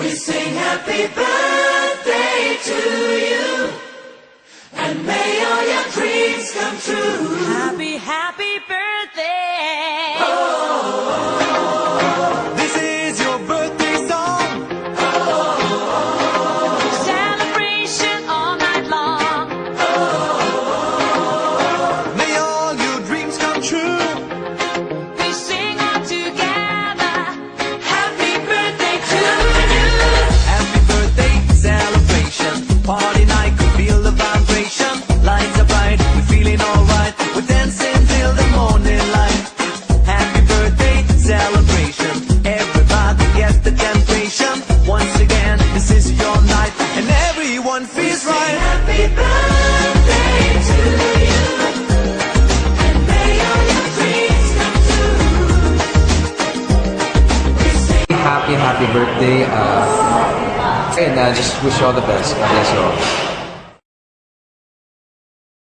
We sing happy birthday to you, and may all your dreams come true. Happy, happy birthday. This is your birthday song. Celebration all night long. May all your dreams come true. We sing all together. Happy birthday to you. Happy birthday celebration. Party night, we feel the vibration. Lights are bright, we're feeling alright. We're dancing till the morning light. Happy birthday celebration. Everybody gets the temptation. Once again, this is your night, and everyone feels right. Happy birthday to you, and may all your dreams come true. We sing Happy birthday. And just wish you all the best. God bless you all.